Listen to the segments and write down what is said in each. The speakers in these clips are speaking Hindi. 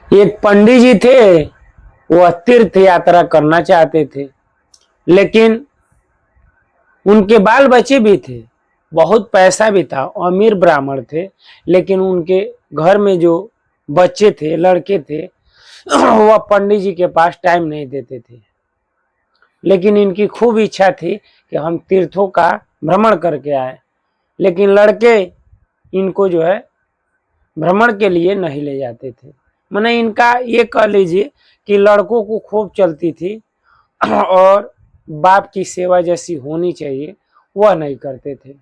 एक पंडित जी थे, वह तीर्थ यात्रा करना चाहते थे, लेकिन उनके बाल बच्चे भी थे, बहुत पैसा भी था, अमीर ब्राह्मण थे, लेकिन उनके घर में जो बच्चे थे, लड़के थे, वह पंडित जी के पास टाइम नहीं देते थे। लेकिन इनकी खूब इच्छा थी कि हम तीर्थों का भ्रमण करके आए, लेकिन लड़के इनको जो है भ्रमण के लिए नहीं ले जाते थे। माने इनका ये कह लीजिए कि लड़कों को खूब चलती थी और बाप की सेवा जैसी होनी चाहिए वह नहीं करते थे।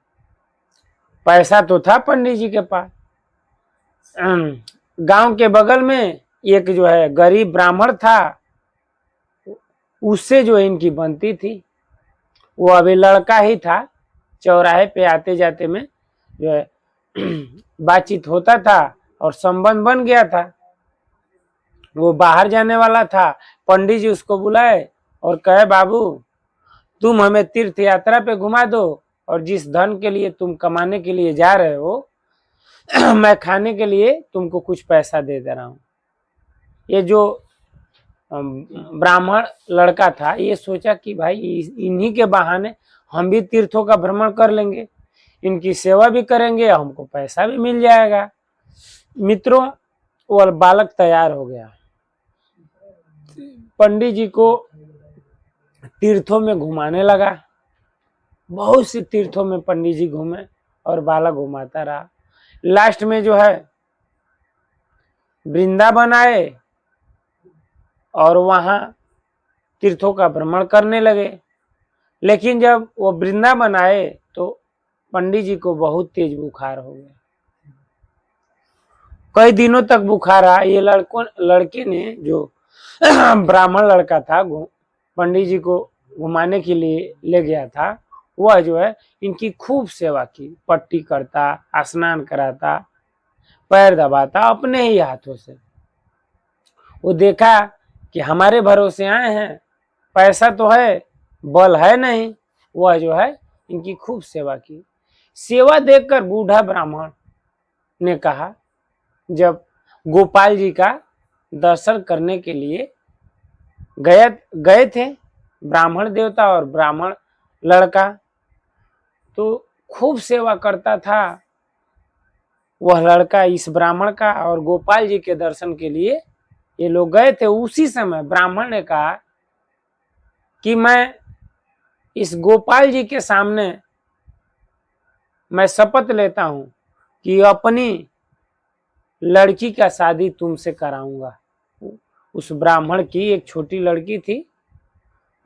पैसा तो था पंडित जी के पास। गांव के बगल में एक जो है गरीब ब्राह्मण था, उससे जो इनकी बनती थी। वो अभी लड़का ही था, चौराहे पे आते जाते में जो है बातचीत होता था और संबंध बन गया था। वो बाहर जाने वाला था, पंडित जी उसको बुलाए और कहे बाबू तुम हमें तीर्थ यात्रा पे घुमा दो, और जिस धन के लिए तुम कमाने के लिए जा रहे हो मैं खाने के लिए तुमको कुछ पैसा दे रहा हूँ। ये जो ब्राह्मण लड़का था ये सोचा कि भाई इन्हीं के बहाने हम भी तीर्थों का भ्रमण कर लेंगे, इनकी सेवा भी करेंगे, हमको पैसा भी मिल जाएगा। मित्रों, वो बालक तैयार हो गया, पंडित जी को तीर्थों में घुमाने लगा। बहुत सी तीर्थों में पंडित जी घूमे और बालक घुमाता रहा। लास्ट में जो है वृंदावन आए और वहां तीर्थों का भ्रमण करने लगे। लेकिन जब वो वृंदावन आए तो पंडित जी को बहुत तेज बुखार हो गया। कई दिनों तक बुखार रहा। ये लड़के ने जो ब्राह्मण लड़का था पंडित जी को घुमाने के लिए ले गया था, वह जो है इनकी खूब सेवा की, पट्टी करता, स्नान कराता, पैर दबाता अपने ही हाथों से। वो देखा कि हमारे भरोसे आए हैं, पैसा तो है, बल है नहीं, वह जो है इनकी खूब सेवा की। सेवा देखकर बूढ़ा ब्राह्मण ने कहा, जब गोपाल जी का दर्शन करने के लिए गए थे ब्राह्मण देवता और ब्राह्मण लड़का, तो खूब सेवा करता था वह लड़का इस ब्राह्मण का, और गोपाल जी के दर्शन के लिए ये लोग गए थे। उसी समय ब्राह्मण ने कहा कि मैं इस गोपाल जी के सामने मैं शपथ लेता हूं कि अपनी लड़की का शादी तुमसे कराऊंगा। उस ब्राह्मण की एक छोटी लड़की थी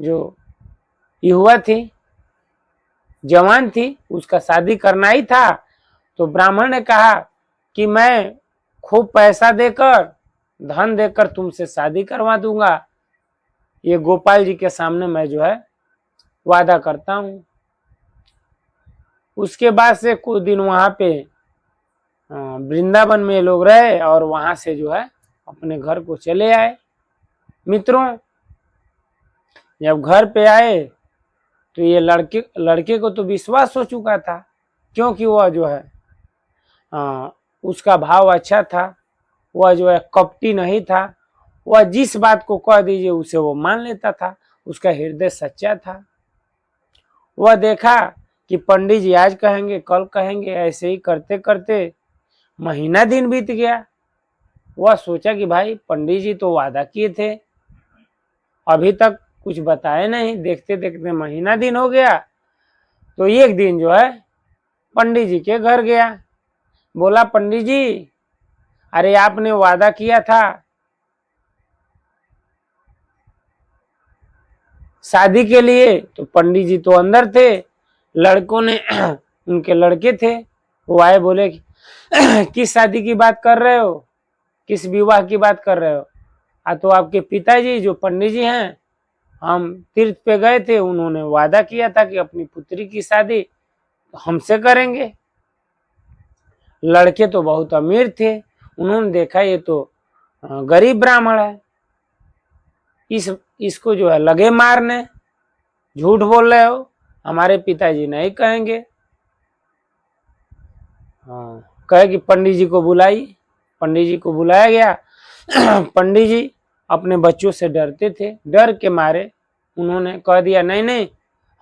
जो युवा थी, जवान थी, उसका शादी करना ही था। तो ब्राह्मण ने कहा कि मैं खूब पैसा देकर, धन देकर तुमसे शादी करवा दूंगा, ये गोपाल जी के सामने मैं जो है वादा करता हूं। उसके बाद से कुछ दिन वहां पे वृंदावन में लोग रहे और वहां से जो है अपने घर को चले आए। मित्रों, जब घर पे आए तो ये लड़के को तो विश्वास हो चुका था, क्योंकि वह जो है उसका भाव अच्छा था, वह जो है कपटी नहीं था, वह जिस बात को कह दीजिए उसे वो मान लेता था, उसका हृदय सच्चा था। वह देखा कि पंडित जी आज कहेंगे कल कहेंगे, ऐसे ही करते करते महीना दिन बीत गया। वह सोचा कि भाई पंडित जी तो वादा किए थे, अभी तक कुछ बताए नहीं, देखते देखते महीना दिन हो गया। तो एक दिन जो है पंडित जी के घर गया, बोला पंडित जी, अरे आपने वादा किया था शादी के लिए। तो पंडित जी तो अंदर थे, लड़कों ने उनके लड़के थे, वो आए, बोले किस शादी की बात कर रहे हो, किस विवाह की बात कर रहे हो? तो आपके पिताजी जो पंडित जी हैं, हम तीर्थ पे गए थे, उन्होंने वादा किया था कि अपनी पुत्री की शादी हमसे करेंगे। लड़के तो बहुत अमीर थे, उन्होंने देखा ये तो गरीब ब्राह्मण है, इसको जो है लगे मारने, झूठ बोल रहे हो, हमारे पिताजी नहीं कहेंगे। कहे कि पंडित जी को बुलाई। पंडित जी को बुलाया गया पंडित जी अपने बच्चों से डरते थे, डर के मारे उन्होंने कह दिया नहीं नहीं,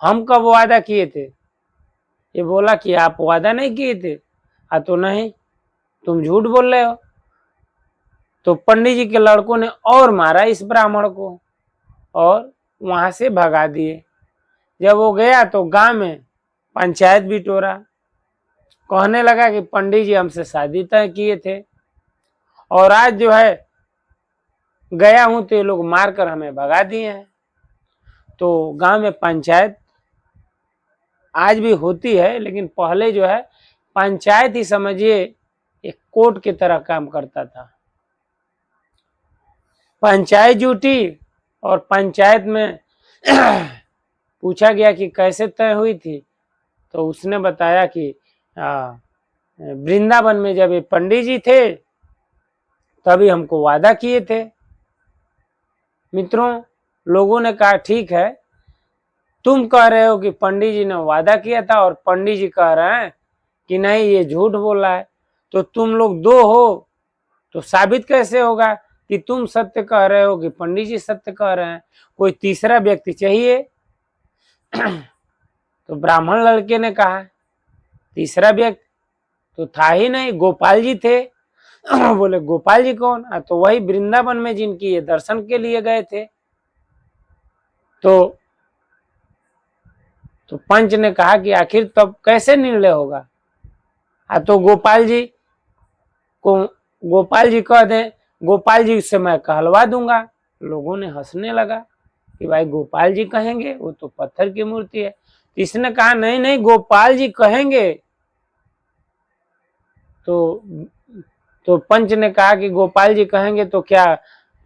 हम कब वादा किए थे। ये बोला कि आप वादा नहीं किए थे। तो नहीं, तुम झूठ बोल रहे हो। तो पंडित जी के लड़कों ने और मारा इस ब्राह्मण को और वहां से भगा दिए। जब वो गया तो गांव में पंचायत बिटोरा, कहने लगा कि पंडित जी हमसे शादी तय किए थे और आज जो है गया हूं तो ये लोग मारकर हमें भगा दिए हैं। तो गांव में पंचायत आज भी होती है, लेकिन पहले जो है पंचायत ही समझिए एक कोर्ट की तरह काम करता था। पंचायत जुटी और पंचायत में पूछा गया कि कैसे तय हुई थी। तो उसने बताया कि वृंदावन में जब ये पंडित जी थे तभी हमको वादा किए थे। मित्रों, लोगों ने कहा ठीक है, तुम कह रहे हो कि पंडित जी ने वादा किया था और पंडित जी कह रहे हैं कि नहीं ये झूठ बोल रहा है, तो तुम लोग दो हो तो साबित कैसे होगा कि तुम सत्य कह रहे हो कि पंडित जी सत्य कह रहे हैं। कोई तीसरा व्यक्ति चाहिए। तो ब्राह्मण लड़के ने कहा तीसरा व्यक्ति तो था ही नहीं, गोपाल जी थे। बोले गोपाल जी कौन? तो वही वृंदावन में जिनकी ये दर्शन के लिए गए थे। तो पंच ने कहा कि आखिर तब कैसे निर्णय होगा। तो गोपाल जी को गोपाल जी कह दें, गोपाल जी से मैं कहलवा दूंगा। लोगों ने हंसने लगा कि भाई गोपाल जी कहेंगे, वो तो पत्थर की मूर्ति है। इसने कहा नहीं नहीं, गोपाल जी कहेंगे। तो पंच ने कहा कि गोपाल जी कहेंगे तो क्या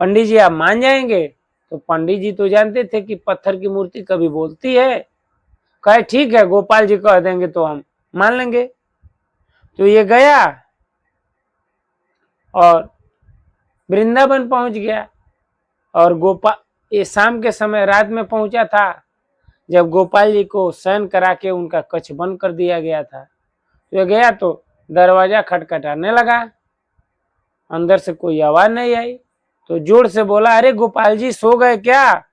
पंडित जी आप मान जाएंगे? तो पंडित जी तो जानते थे कि पत्थर की मूर्ति कभी बोलती है। कहे ठीक है, गोपाल जी कह देंगे तो हम मान लेंगे। तो ये गया और वृंदावन पहुंच गया और गोपाल ये शाम के समय रात में पहुंचा था, जब गोपाल जी को शयन करा के उनका कक्ष बंद कर दिया गया था। तो गया तो दरवाजा खटखटाने लगा, अंदर से कोई आवाज नहीं आई। तो जोर से बोला, अरे गोपाल जी सो गए क्या?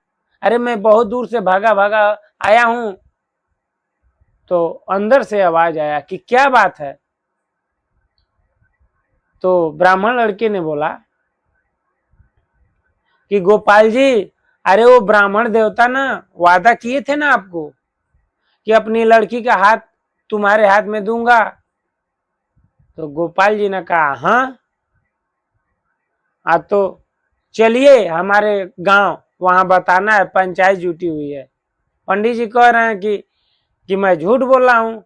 अरे मैं बहुत दूर से भागा भागा आया हूं। तो अंदर से आवाज आया कि क्या बात है? तो ब्राह्मण लड़के ने बोला कि गोपाल जी, अरे वो ब्राह्मण देवता ना वादा किए थे ना आपको कि अपनी लड़की का हाथ तुम्हारे हाथ में दूंगा। तो गोपाल जी ने कहा हाँ, तो चलिए हमारे गांव, वहां बताना है, पंचायत जुटी हुई है। पंडित जी कह रहे हैं कि मैं झूठ बोल रहा हूं,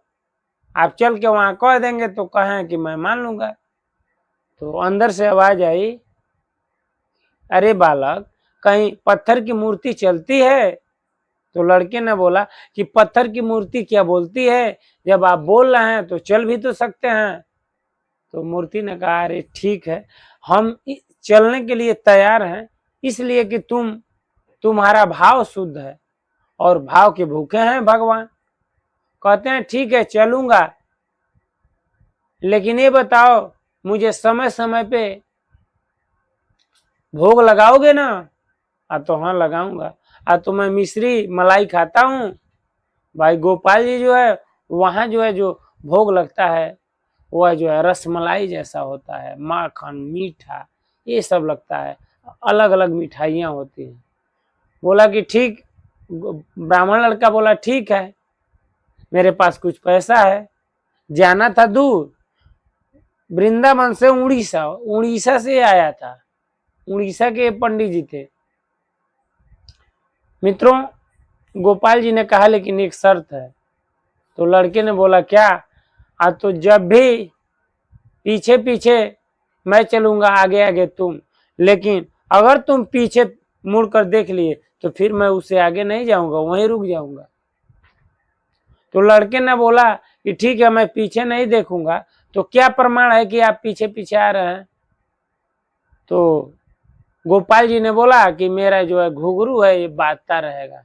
आप चल के वहां कह देंगे तो कहें कि मैं मान लूंगा। तो अंदर से आवाज आई, अरे बालक, कहीं पत्थर की मूर्ति चलती है? तो लड़के ने बोला कि पत्थर की मूर्ति क्या बोलती है, जब आप बोल रहे हैं तो चल भी तो सकते हैं। तो मूर्ति ने कहा अरे ठीक है, हम चलने के लिए तैयार हैं, इसलिए कि तुम्हारा भाव शुद्ध है और भाव के भूखे हैं भगवान। कहते हैं ठीक है चलूंगा, लेकिन ये बताओ मुझे समय समय पे भोग लगाओगे ना? तो हाँ लगाऊंगा। तो मैं मिश्री मलाई खाता हूँ। भाई गोपाल जी जो है वहां जो है जो भोग लगता है वह जो है रसमलाई जैसा होता है, माखन मीठा ये सब लगता है, अलग अलग मिठाइयाँ होती हैं। बोला कि ठीक, ब्राह्मण लड़का बोला ठीक है, मेरे पास कुछ पैसा है, जाना था दूर, वृंदावन से उड़ीसा से आया था, उड़ीसा के पंडित जी थे। मित्रों, गोपाल जी ने कहा लेकिन एक शर्त है। तो लड़के ने बोला क्या? तो जब भी पीछे पीछे मैं चलूंगा, आगे आगे तुम, लेकिन अगर तुम पीछे मुड़कर देख लिए तो फिर मैं उससे आगे नहीं जाऊंगा, वहीं रुक जाऊंगा। तो लड़के ने बोला कि ठीक है मैं पीछे नहीं देखूंगा, तो क्या प्रमाण है कि आप पीछे पीछे आ रहे हैं? तो गोपाल जी ने बोला कि मेरा जो है घुघरू है ये बाजता रहेगा।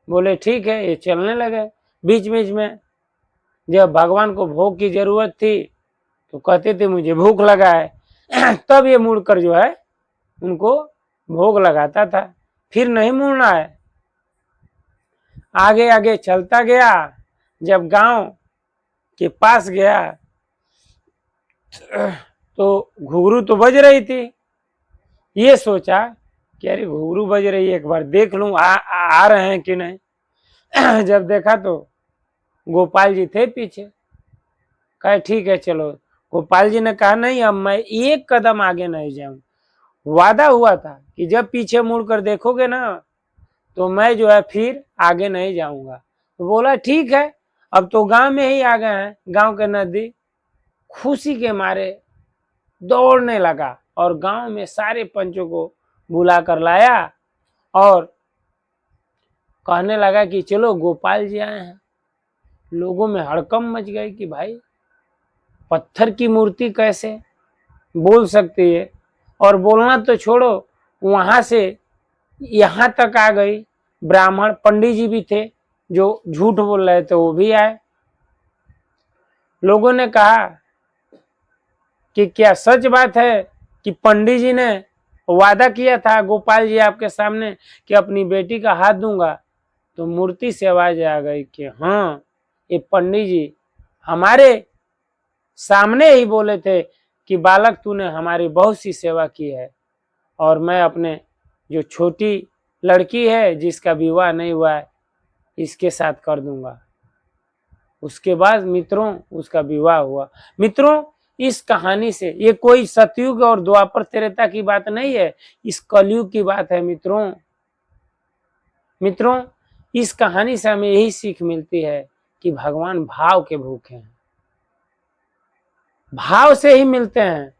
बोले ठीक है, ये चलने लगे। बीच बीच में जब भगवान को भोग की जरूरत थी तो कहते थे मुझे भूख लगा है, तब ये मुड़कर जो है उनको भोग लगाता था। फिर नहीं मुड़ना है। आगे आगे चलता गया, जब गांव के पास गया तो घुघरू तो बज रही थी। ये सोचा कि अरे घुघरू बज रही है, एक बार देख लूं आ रहे हैं कि नहीं। जब देखा तो गोपाल जी थे पीछे। कहे ठीक है चलो। गोपाल जी ने कहा नहीं, अब मैं एक कदम आगे नहीं जाऊं। वादा हुआ था कि जब पीछे मुड़कर देखोगे ना तो मैं जो है फिर आगे नहीं जाऊंगा। तो बोला ठीक है, अब तो गांव में ही आ गए हैं, गांव के नजदीक। खुशी के मारे दौड़ने लगा और गांव में सारे पंचों को बुला कर लाया और कहने लगा कि चलो गोपाल जी आए हैं। लोगों में हड़कंप मच गई कि भाई पत्थर की मूर्ति कैसे बोल सकती है। और बोलना तो छोड़ो, वहां से यहां तक आ गई। ब्राह्मण पंडित जी भी थे जो झूठ बोल रहे थे, वो भी आए। लोगों ने कहा कि क्या सच बात है कि पंडित जी ने वादा किया था गोपाल जी आपके सामने कि अपनी बेटी का हाथ दूंगा। तो मूर्ति से आवाज आ गई कि हाँ, ये पंडित जी हमारे सामने ही बोले थे कि बालक तूने हमारी बहुत सी सेवा की है और मैं अपने जो छोटी लड़की है जिसका विवाह नहीं हुआ है इसके साथ कर दूंगा। उसके बाद मित्रों उसका विवाह हुआ। मित्रों इस कहानी से, ये कोई सतयुग और द्वापर त्रेता की बात नहीं है, इस कलयुग की बात है। मित्रों इस कहानी से हमें यही सीख मिलती है कि भगवान भाव के भूखे हैं, भाव से ही मिलते हैं।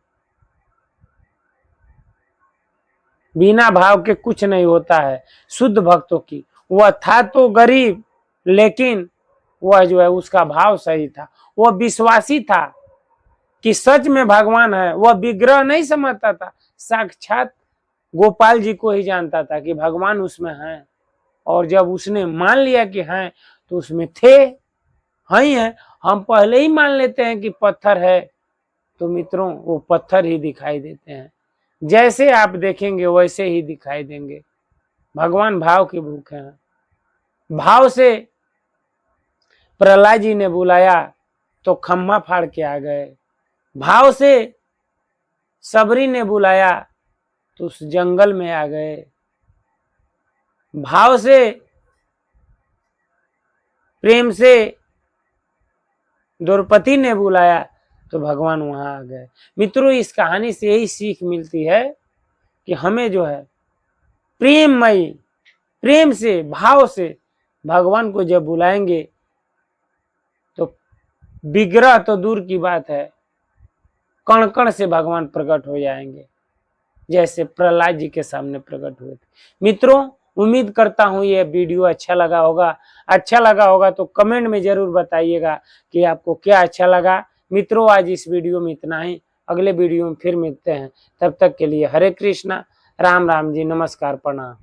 बिना भाव के कुछ नहीं होता है। शुद्ध भक्तों की, वह था तो गरीब लेकिन वह जो है उसका भाव सही था। वह विश्वासी था कि सच में भगवान है। वह विग्रह नहीं समझता था, साक्षात गोपाल जी को ही जानता था कि भगवान उसमें हैं। और जब उसने मान लिया कि हैं तो उसमें थे, ही हैं। हम पहले ही मान लेते हैं कि पत्थर है तो मित्रों वो पत्थर ही दिखाई देते हैं। जैसे आप देखेंगे वैसे ही दिखाई देंगे। भगवान भाव के भूखे हैं। भाव से प्रहलाद जी ने बुलाया तो खम्मा फाड़ के आ गए। भाव से सबरी ने बुलाया तो उस जंगल में आ गए। भाव से प्रेम से द्रौपदी ने बुलाया तो भगवान वहां आ गए। मित्रों इस कहानी से यही सीख मिलती है कि हमें जो है प्रेममयी, प्रेम से भाव से भगवान को जब बुलाएंगे तो विग्रह तो दूर की बात है, कण कण से भगवान प्रकट हो जाएंगे, जैसे प्रहलाद जी के सामने प्रकट हुए थे। मित्रों उम्मीद करता हूं ये वीडियो अच्छा लगा होगा। अच्छा लगा होगा तो कमेंट में जरूर बताइएगा कि आपको क्या अच्छा लगा। मित्रों आज इस वीडियो में इतना ही, अगले वीडियो में फिर मिलते हैं। तब तक के लिए हरे कृष्णा, राम राम जी, नमस्कार, प्रणाम।